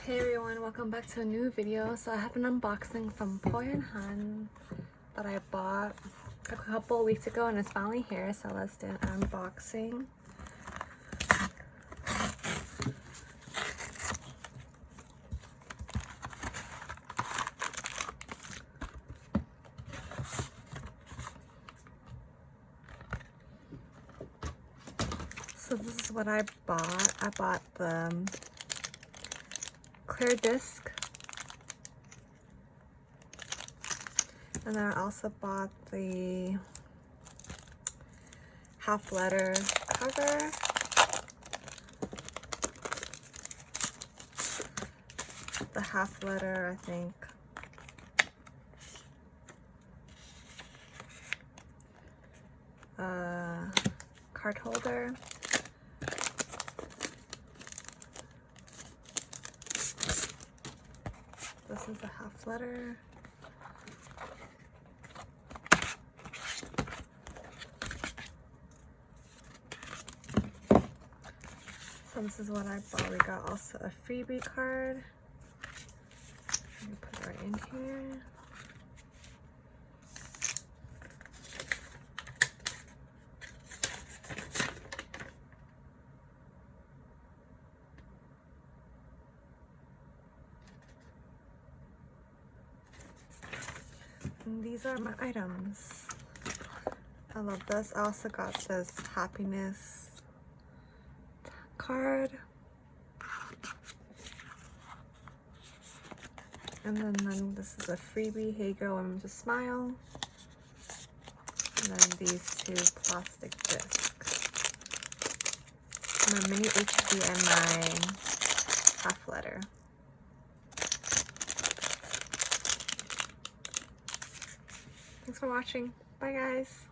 Hey everyone, welcome back to a new video. So I have an unboxing from Han that I bought a couple weeks ago and it's finally here, so let's do an unboxing. So this is what I bought. I bought the clear disc, and then I also bought the half letter cover, the half letter, I think, card holder, this is the half letter, so this is what I bought. We got also a freebie card. Let me put it right in here. And these are my items. I love this. I also got this happiness card. And then this is a freebie. Hey girl, I'm just smile. And then these two plastic discs. My mini HB and my half letter. Thanks for watching. Bye guys.